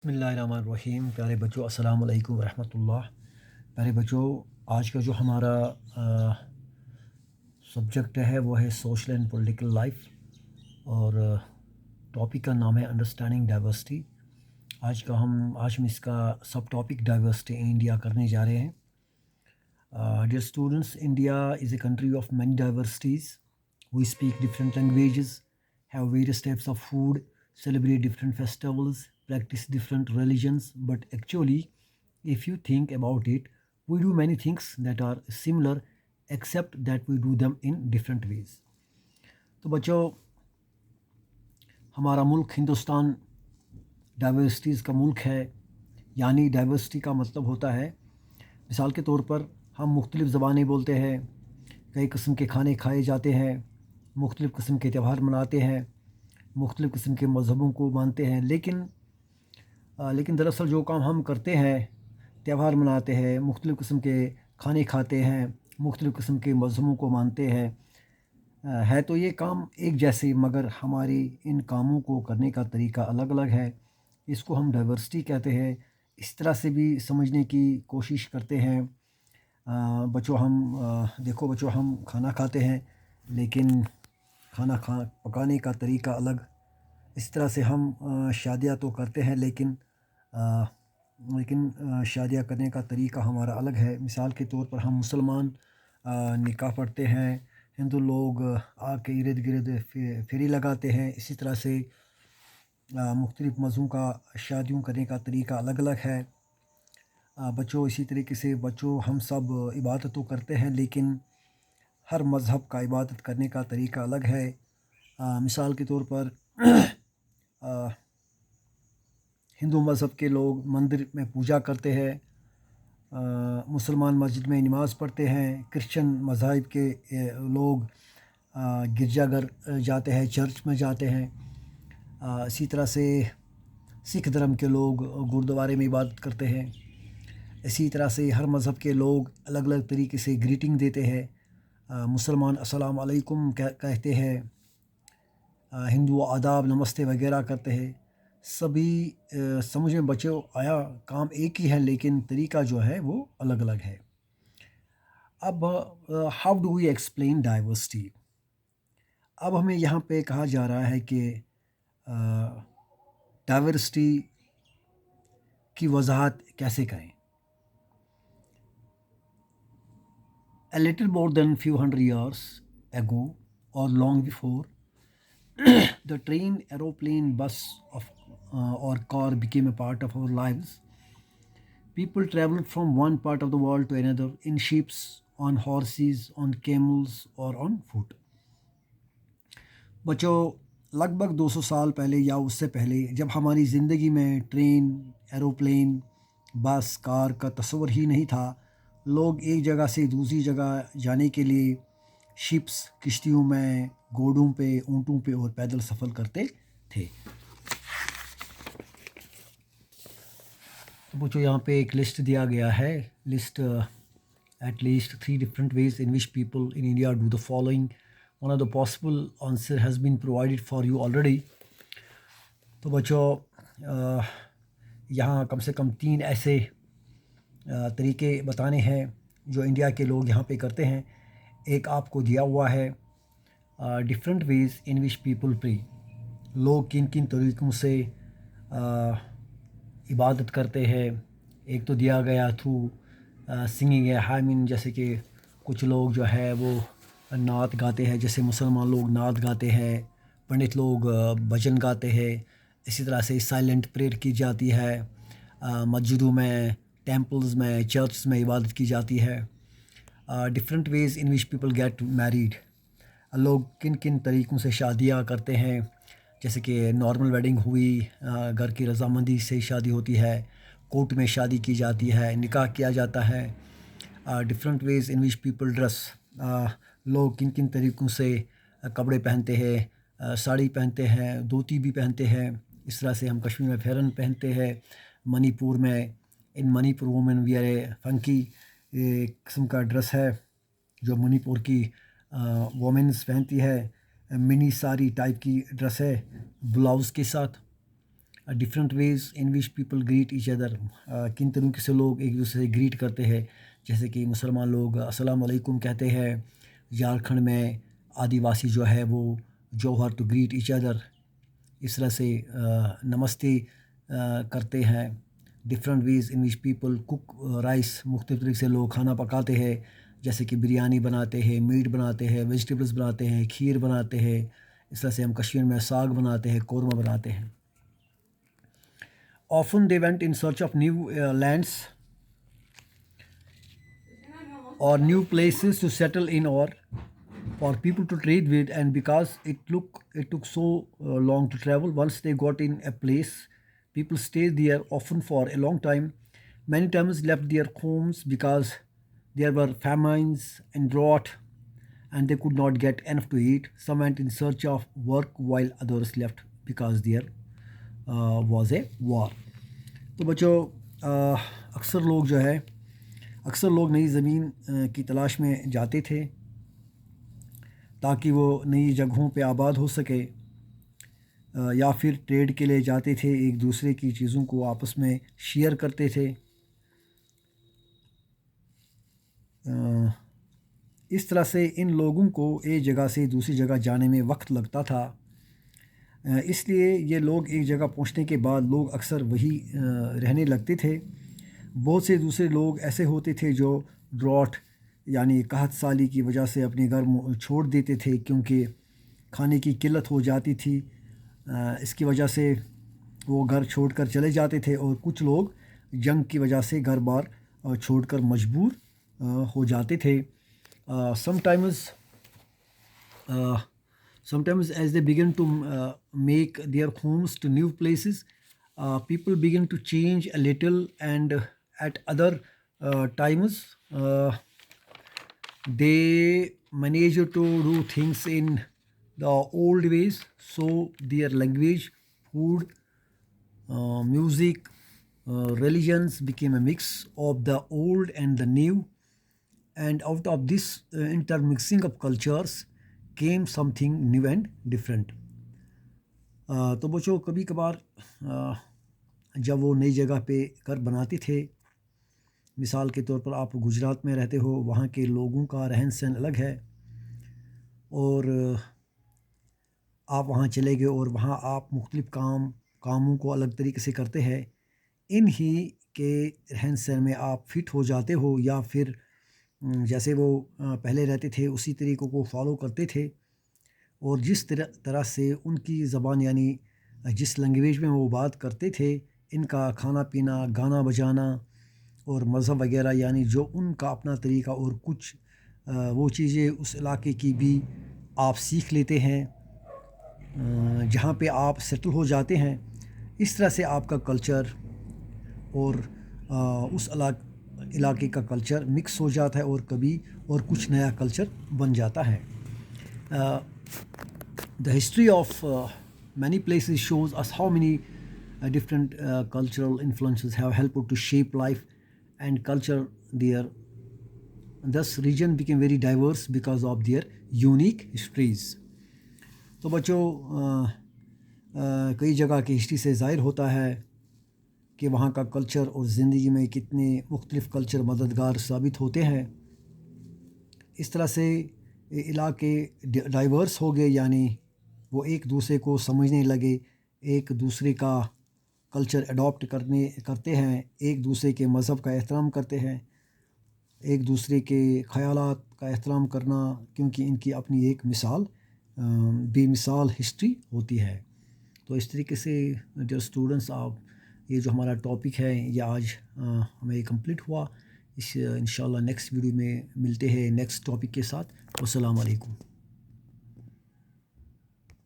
بسم اللہ الرحمن الرحیم. پیارے بچوں السلام علیکم ورحمۃ اللہ. پیارے بچوں، آج کا جو ہمارا سبجیکٹ ہے وہ ہے سوشل اینڈ پولیٹیکل لائف، اور ٹاپک کا نام ہے انڈرسٹینڈنگ ڈائیورسٹی. آج ہم اس کا subtopic diversity in India کرنے جا رہے ہیں. Dear students, India is a country of many diversities. We speak different languages, have various types of food, celebrate different festivals, practice different religions, but actually, if you think about it, we do many things that are similar, except that we do them in different ways. تو بچوں، ہمارا ملک Hindustan diversities کا ملک ہے. یعنی diversity کا مطلب ہوتا ہے، مثال کے طور پر ہم مختلف زبانیں بولتے ہیں، کئی قسم کے کھانے کھائے جاتے ہیں، مختلف قسم کے تہوار مناتے ہیں، مختلف قسم کے مذہبوں کو مانتے ہیں، لیکن دراصل جو کام ہم کرتے ہیں، تہوار مناتے ہیں، مختلف قسم کے کھانے کھاتے ہیں، مختلف قسم کے مذہبوں کو مانتے ہیں، ہے تو یہ کام ایک جیسے، مگر ہمارے ان کاموں کو کرنے کا طریقہ الگ الگ ہے. اس کو ہم ڈائیورسٹی کہتے ہیں. اس طرح سے بھی سمجھنے کی کوشش کرتے ہیں. بچوں، دیکھو بچوں، ہم کھانا کھاتے ہیں لیکن کھانا پکانے کا طریقہ الگ. اس طرح سے ہم شادیاں تو کرتے ہیں لیکن شادیاں کرنے کا طریقہ ہمارا الگ ہے. مثال کے طور پر ہم مسلمان نکاح پڑھتے ہیں، ہندو لوگ آگ کے ارد گرد پھیری لگاتے ہیں. اسی طرح سے مختلف مذہبوں کا شادیوں کرنے کا طریقہ الگ الگ ہے. بچوں، اسی طریقے سے بچوں، ہم سب عبادت تو کرتے ہیں لیکن ہر مذہب کا عبادت کرنے کا طریقہ الگ ہے. مثال کے طور پر ہندو مذہب کے لوگ مندر میں پوجا کرتے ہیں، مسلمان مسجد میں نماز پڑھتے ہیں، کرسچن مذاہب کے لوگ گرجا گھر جاتے ہیں، چرچ میں جاتے ہیں. اسی طرح سے سکھ دھرم کے لوگ گردوارے میں عبادت کرتے ہیں. اسی طرح سے ہر مذہب کے لوگ الگ الگ طریقے سے گریٹنگ دیتے ہیں. مسلمان السلام علیکم کہتے ہیں، ہندو آداب نمستے وغیرہ کرتے ہیں. سبھی سمجھ میں بچوں آیا، کام ایک ہی ہے لیکن طریقہ جو ہے وہ الگ الگ ہے. اب how do we explain diversity? اب ہمیں یہاں پہ کہا جا رہا ہے کہ ڈائیورسٹی کی وضاحت کیسے کریں. A little more than few hundred years ago or long before, the train, aeroplane, bus or car became a part of our lives. People traveled from one part of the world to another in ships, on horses, on camels, or on foot. بچوں، لگ بھگ 200 سال پہلے یا اس سے پہلے، جب ہماری زندگی میں ٹرین، ایروپلین، بس، کار کا تصور ہی نہیں تھا، لوگ ایک جگہ سے دوسری جگہ جانے کے لیے شپس، کشتیوں میں، گھوڑوں پہ، اونٹوں پہ اور پیدل سفر کرتے تھے. تو بچوں، یہاں پہ ایک لسٹ دیا گیا ہے. List at least 3 different ways in which people in India do the following. One of the possible answer has been provided for you already. تو بچوں، یہاں کم سے کم 3 ایسے طریقے بتانے ہیں جو انڈیا کے لوگ یہاں پہ کرتے ہیں. ایک آپ کو دیا ہوا ہے different ways in which people pray. لوگ کن کن طریقوں سے عبادت کرتے ہیں. ایک تو دیا گیا تھرو سنگنگ ہے، ہائمن، جیسے کہ کچھ لوگ جو ہے وہ نعت گاتے ہیں، جیسے مسلمان لوگ نعت گاتے ہیں، پنڈت لوگ بھجن گاتے ہیں. اسی طرح سے سائلنٹ پریئر کی جاتی ہے، مسجدوں میں، ٹیمپلز میں، چرچز میں عبادت کی جاتی ہے. Different ways in which people get married. لوگ کن کن طریقوں سے شادیاں کرتے ہیں، جیسے کہ نارمل ویڈنگ ہوئی، گھر کی رضامندی سے شادی ہوتی ہے، کورٹ میں شادی کی جاتی ہے، نکاح کیا جاتا ہے. Different ways in which people dress. لوگ کن کن طریقوں سے کپڑے پہنتے ہیں، ساڑی پہنتے ہیں، دھوتی بھی پہنتے ہیں. اس طرح سے ہم کشمیر میں پھیرن پہنتے ہیں. منی پور میں، ان منی پور وومن ویئر اے فنکی قسم کا ڈریس ہے جو منی پور کی وومنس پہنتی ہے. منی ساری ٹائپ کی ڈریس ہے بلاؤز کے ساتھ. Different ways in which people greet each other, کن طریقے سے لوگ ایک دوسرے سے گریٹ کرتے ہیں. جیسے کہ مسلمان لوگ السلام علیکم کہتے ہیں، جھارکھنڈ میں آدی واسی جو ہے وہ جوہر ٹو گریٹ ایچ ادر، اس طرح سے نمستے کرتے ہیں. Different ways in which people cook rice, مختلف طریقے سے لوگ کھانا پکاتے ہیں، جیسے کہ بریانی بناتے ہیں، میٹ بناتے ہیں، ویجیٹیبلس بناتے ہیں، کھیر بناتے ہیں. اس طرح سے ہم کشمیر میں ساگ بناتے ہیں، قورمہ بناتے ہیں. Often they went in search of new lands or new places to settle in, or for people to trade with, and because it took so long to travel, once they got in a place, people stayed there often for a long time. Many times left their homes because there were famines and drought and they could not get enough to eat. Some went in search of work while others left because there was a war. تو بچوں اکثر لوگ نئی زمین کی تلاش میں جاتے تھے تاکہ وہ نئی جگہوں پہ آباد ہو سکے، یا پھر ٹریڈ کے لیے جاتے تھے، ایک دوسرے کی چیزوں کو آپس میں شیئر کرتے تھے. اس طرح سے ان لوگوں کو ایک جگہ سے دوسری جگہ جانے میں وقت لگتا تھا. اس لیے یہ لوگ ایک جگہ پہنچنے کے بعد لوگ اکثر وہی رہنے لگتے تھے. بہت سے دوسرے لوگ ایسے ہوتے تھے جو ڈراٹ یعنی قحط سالی کی وجہ سے اپنے گھر چھوڑ دیتے تھے، کیونکہ کھانے کی قلت ہو جاتی تھی. اس کی وجہ سے وہ گھر چھوڑ کر چلے جاتے تھے، اور کچھ لوگ جنگ کی وجہ سے گھر بار چھوڑ کر مجبور ہو جاتے تھے. Sometimes as they begin to make their homes to new places, people begin to change a little, and at other times they manage to do things in the old ways. So their language, food, music, religions became a mix of the old and the new, and out of this intermixing of cultures came something new and different. تو بچوں کبھی کبھار جب وہ نئی جگہ پہ گھر بناتے تھے، مثال کے طور پر آپ گجرات میں رہتے ہو، وہاں کے لوگوں کا رہن سہن الگ ہے، اور آپ وہاں چلے گئے اور وہاں آپ مختلف کاموں کو الگ طریقے سے کرتے ہیں. ان ہی کے رہن سہن میں آپ فٹ ہو جاتے ہو، یا پھر جیسے وہ پہلے رہتے تھے اسی طریقوں کو فالو کرتے تھے، اور جس طرح سے ان کی زبان یعنی جس لینگویج میں وہ بات کرتے تھے، ان کا کھانا پینا، گانا بجانا اور مذہب وغیرہ، یعنی جو ان کا اپنا طریقہ، اور کچھ وہ چیزیں اس علاقے کی بھی آپ سیکھ لیتے ہیں جہاں پہ آپ سیٹل ہو جاتے ہیں. اس طرح سے آپ کا کلچر اور اس علاقے کا کلچر مکس ہو جاتا ہے، اور کبھی اور کچھ نیا کلچر بن جاتا ہے. The history of many places shows us how many different cultural influences have helped to shape life and culture there. Thus region became very diverse because of their unique histories. تو بچوں کئی جگہ کی history سے ظاہر ہوتا ہے کہ وہاں کا کلچر اور زندگی میں کتنے مختلف کلچر مددگار ثابت ہوتے ہیں. اس طرح سے علاقے ڈائیورس ہو گئے، یعنی وہ ایک دوسرے کو سمجھنے لگے، ایک دوسرے کا کلچر اڈاپٹ کرتے ہیں، ایک دوسرے کے مذہب کا احترام کرتے ہیں، ایک دوسرے کے خیالات کا احترام کرنا، کیونکہ ان کی اپنی ایک بے مثال ہسٹری ہوتی ہے. تو اس طریقے سے جو اسٹوڈنٹس آپ یہ جو ہمارا ٹاپک ہے یہ آج ہمیں کمپلیٹ ہوا. انشاءاللہ نیکسٹ ویڈیو میں ملتے ہیں نیکسٹ ٹاپک کے ساتھ. والسلام علیکم.